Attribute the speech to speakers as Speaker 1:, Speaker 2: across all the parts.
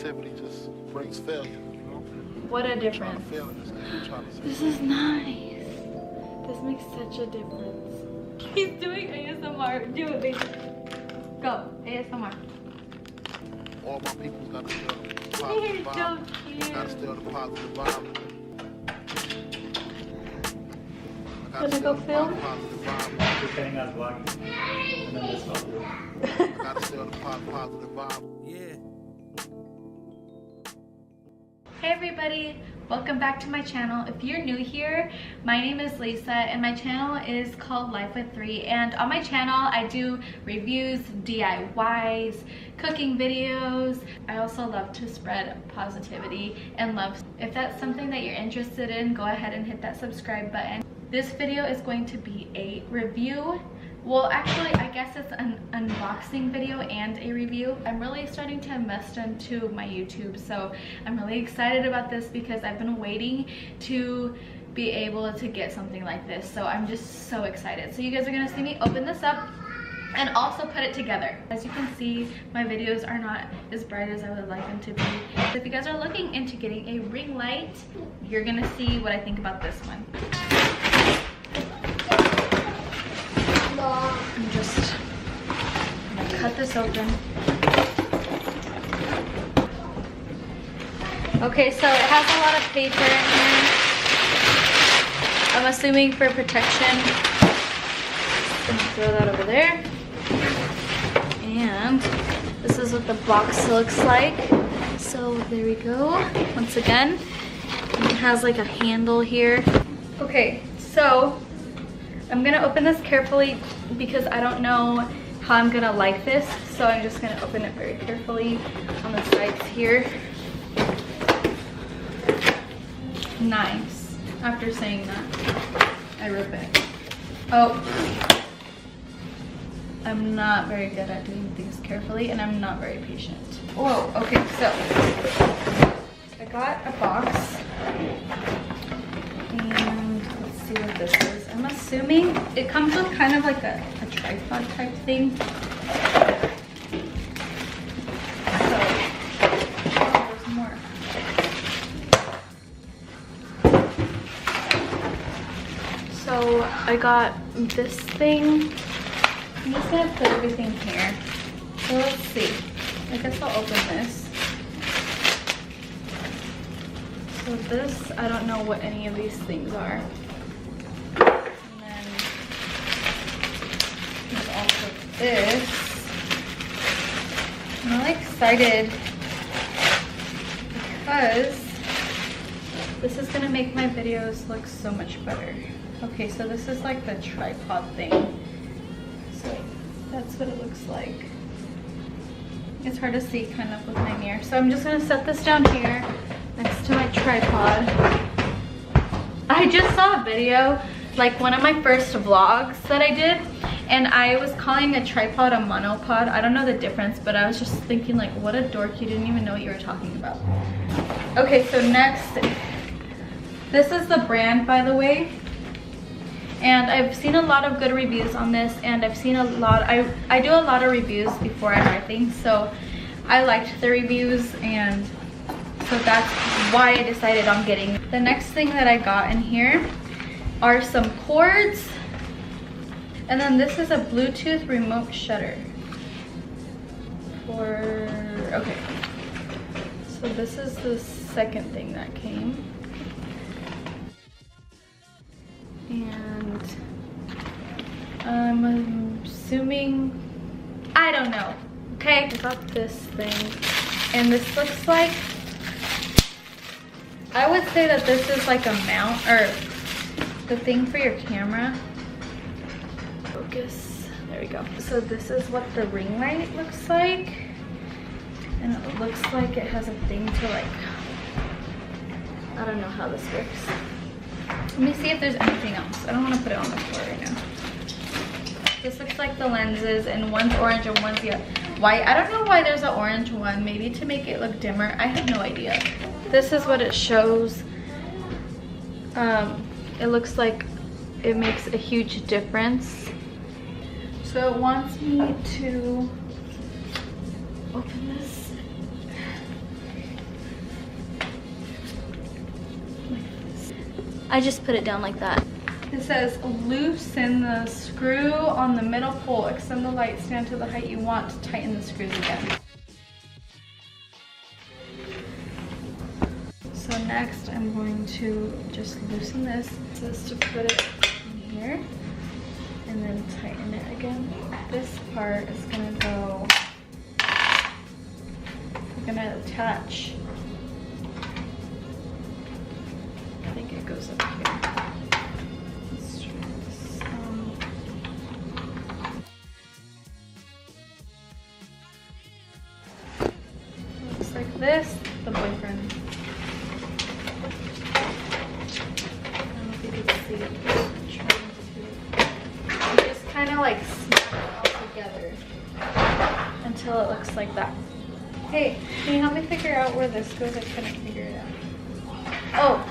Speaker 1: positivity just brings failure, you know?
Speaker 2: What a
Speaker 1: Trying
Speaker 2: difference.
Speaker 1: to fail in this thing. You're trying to
Speaker 2: This is nice. This makes such a difference. He's doing ASMR. Do it, baby. Go. ASMR.
Speaker 1: all my people's got to steal the
Speaker 2: You're
Speaker 1: positive
Speaker 2: so
Speaker 1: vibe. Got to
Speaker 2: cute.
Speaker 1: steal the positive vibe. I
Speaker 2: Gonna go film?
Speaker 1: positive vibe.
Speaker 3: Depending on vlogging. And then this one.
Speaker 1: I got to steal the positive vibe.
Speaker 2: Hey everybody, welcome back to my channel. If you're new here, my name is Lisa and my channel is called Life with 3, and on my channel I do reviews, DIYs, cooking videos. I also love to spread positivity and love. If that's something that you're interested in, go ahead and hit that subscribe button. This video is going to be a review. Well, actually, I guess it's an unboxing video and a review. I'm really starting to invest into my YouTube, so I'm really excited about this because I've been waiting to be able to get something like this. So I'm just so excited. So you guys are gonna see me open this up and also put it together. As you can see, my videos are not as bright as I would like them to be. So if you guys are looking into getting a ring light, you're gonna see what I think about this one. I'm just gonna cut this open. Okay, so it has a lot of paper in here. I'm assuming for protection. Just gonna throw that over there. And this is what the box looks like. So there we go. Once again, it has like a handle here. Okay, so I'm gonna open this carefully because I don't know how I'm gonna like this. So I'm just gonna open it very carefully on the sides here. Nice. After saying that, I rip it. Oh. I'm not very good at doing things carefully and I'm not very patient. Whoa, okay, so I got a box. And let's see what this is. I'm assuming it comes with kind of like a tripod type thing. So, oh, there's more. So I got this thing. I'm just gonna put everything here. So let's see. I guess I'll open this. So this, I don't know what any of these things are. And then there's also this. I'm really excited because this is gonna make my videos look so much better. Okay, so this is like the tripod thing. So that's what it looks like. It's hard to see kind of with my mirror. So I'm just gonna set this down here next to my tripod. I just saw a video, like one of my first vlogs that I did, and I was calling a tripod a monopod. I don't know the difference, but I was just thinking like, what a dork, you didn't even know what you were talking about. Okay, so next, this is the brand, by the way. And I've seen a lot of good reviews on this, and I've seen a lot, I do a lot of reviews before I buy things, so I liked the reviews, and so that's why I decided on getting. The next thing that I got in here are some cords, and then this is a Bluetooth remote shutter for, okay. So this is the second thing that came. And I'm assuming, I don't know, okay? I got this thing, and this looks like, I would say that this is like a mount, or the thing for your camera. Focus, there we go. So this is what the ring light looks like, and it looks like it has a thing to like, I don't know how this works. Let me see if there's anything else. I don't want to put it on the floor right now. This looks like the lenses, and one's orange and one's white. I don't know why there's an orange one. Maybe to make it look dimmer. I have no idea. This is what it shows. It looks like it makes a huge difference. So it wants me to open this. I just put it down like that. It says loosen the screw on the middle pole, extend the light stand to the height you want to tighten the screws again. So next I'm going to just loosen this. This is to put it in here and then tighten it again. This part is gonna go, we're gonna attach. I think it goes up here. Let's try this. Looks like this, the boyfriend. I don't know if you can see it. I'm trying to. You just kind of like snap it all together until it looks like that. Hey, can you help me figure out where this goes? I couldn't figure it out. Oh!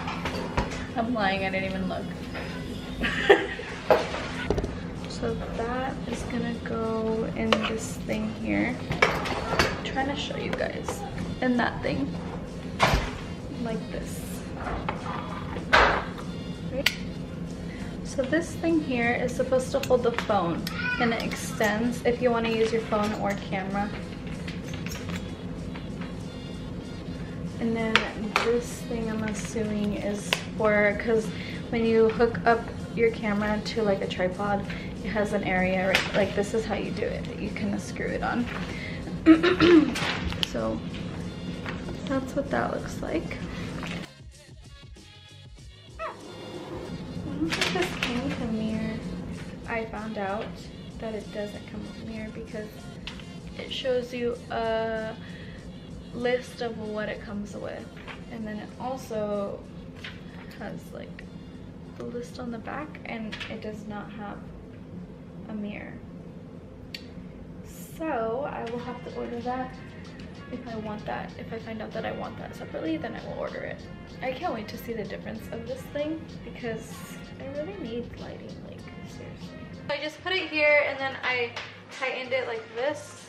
Speaker 2: I'm lying, I didn't even look. So that is gonna go in this thing here. I'm trying to show you guys. In that thing. Like this. Right? So this thing here is supposed to hold the phone, and it extends if you want to use your phone or camera. And then this thing I'm assuming is for, because when you hook up your camera to like a tripod, it has an area, right? Like this is how you do it. You can screw it on. So that's what that looks like. I don't think this came with a mirror. I found out that it doesn't come with a mirror because it shows you a list of what it comes with, and then it also has like the list on the back, and it does not have a mirror. So I will have to order that if I want that. If I find out that I want that separately, then I will order it. I can't wait to see the difference of this thing because I really need lighting, like seriously. I just put it here and then I tightened it like this.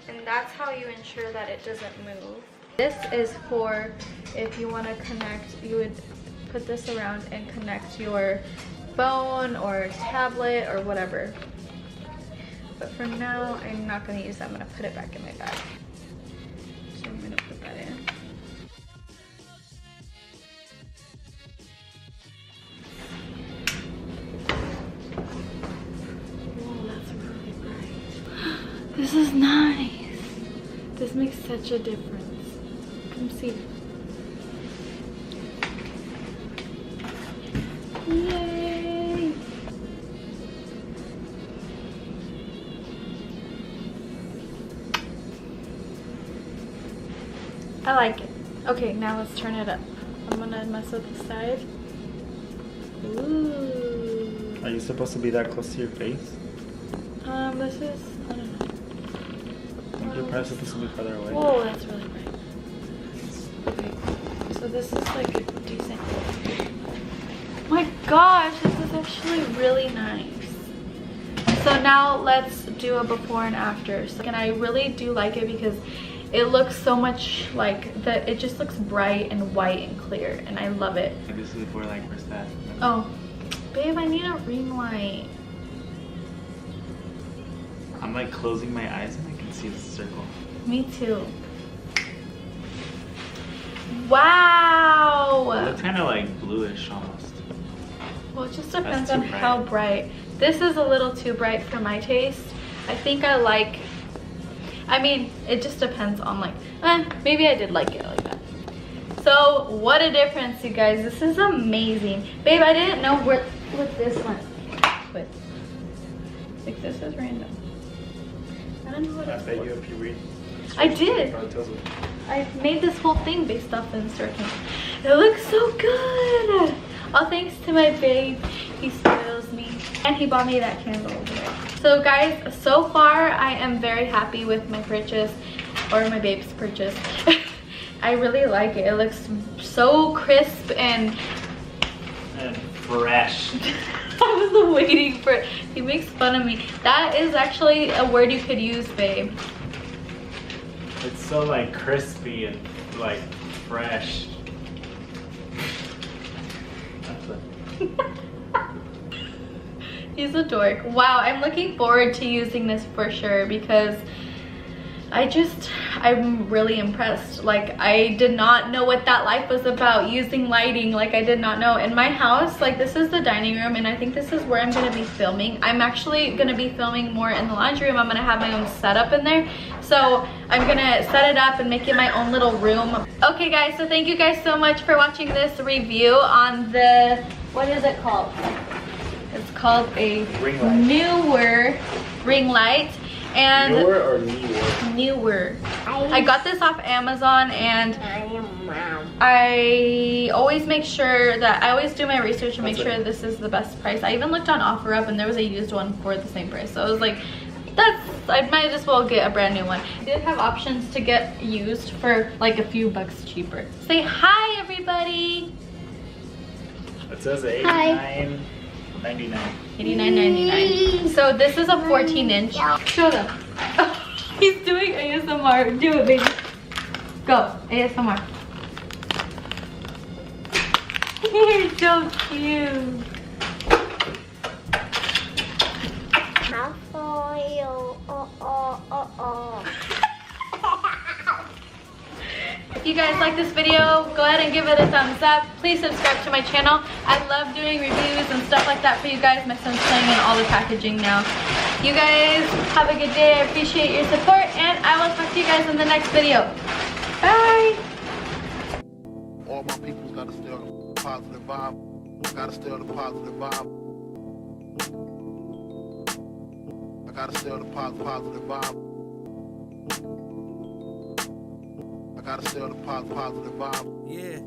Speaker 2: And that's how you ensure that it doesn't move. This is for if you want to connect, you would put this around and connect your phone or tablet or whatever. But for now, I'm not going to use that. I'm going to put it back in my bag. So I'm going to put that in. Whoa, that's really bright. This is nice. This makes such a difference. Come see. Yay! I like it. Okay, now let's turn it up. I'm gonna mess with the side. Ooh.
Speaker 3: Are you supposed to be that close to your face?
Speaker 2: This is, I don't know.
Speaker 3: I'm surprised that this will be farther away.
Speaker 2: Whoa, that's really bright. Okay, so this is like a decent. My gosh, this is actually really nice. So now let's do a before and after. So, and I really do like it because it looks so much like it just looks bright and white and clear, and I love it.
Speaker 3: This is before, like, where's that?
Speaker 2: Oh, babe, I need a ring light.
Speaker 3: I'm like closing my eyes and I can see the circle.
Speaker 2: Me too. Wow.
Speaker 3: It looks kind of like bluish almost.
Speaker 2: Well, it just depends
Speaker 3: That's
Speaker 2: on
Speaker 3: too bright.
Speaker 2: how bright. This is a little too bright for my taste. I think I like, I mean, it just depends on like, maybe I did like it like that. So what a difference, you guys. This is amazing. Babe, I didn't know what this went with. Like, this is random. I don't know what
Speaker 3: I
Speaker 2: it's
Speaker 3: bet
Speaker 2: for.
Speaker 3: you if you read.
Speaker 2: I did.
Speaker 3: It probably tells you.
Speaker 2: I made this whole thing based off the instructions. It looks so good. All thanks to my babe. He spoils me. And he bought me that candle over there. So guys, so far I am very happy with my purchase, or my babe's purchase. I really like it. It looks so crisp and
Speaker 3: fresh.
Speaker 2: I was waiting for it. He makes fun of me. That is actually a word you could use, babe.
Speaker 3: It's so like crispy and like fresh.
Speaker 2: He's a dork. Wow, I'm looking forward to using this for sure because I'm really impressed. Like, I did not know what that life was about, using lighting. Like, I did not know. In my house, like, this is the dining room, and I think this is where I'm gonna be filming. I'm actually gonna be filming more in the laundry room. I'm gonna have my own setup in there. So I'm gonna set it up and make it my own little room. Okay guys, so thank you guys so much for watching this review on the, what is it called? It's called a
Speaker 3: Ring light.
Speaker 2: newer ring light. And
Speaker 3: Newer or newer?
Speaker 2: newer. I got this off Amazon, and I always make sure that I always do my research and make sure this is the best price. I even looked on OfferUp and there was a used one for the same price. So I was like, I might as well get a brand new one. I did have options to get used for like a few bucks cheaper. Say hi everybody.
Speaker 3: It says $89.99.
Speaker 2: $89.99. So this is a 14-inch. Show them. He's doing ASMR. Do it, baby. Go. ASMR. You're so cute. If you guys like this video, go ahead and give it a thumbs up. Please subscribe to my channel. I love doing reviews and stuff like that for you guys. My son's playing in all the packaging now. You guys have a good day. I appreciate your support, and I will talk to you guys in the next video. Bye.
Speaker 1: All my people's gotta stay on the positive vibe. Gotta stay on the positive vibe. I gotta stay on the positive vibe. I gotta stay on the positive vibe.
Speaker 4: Yeah.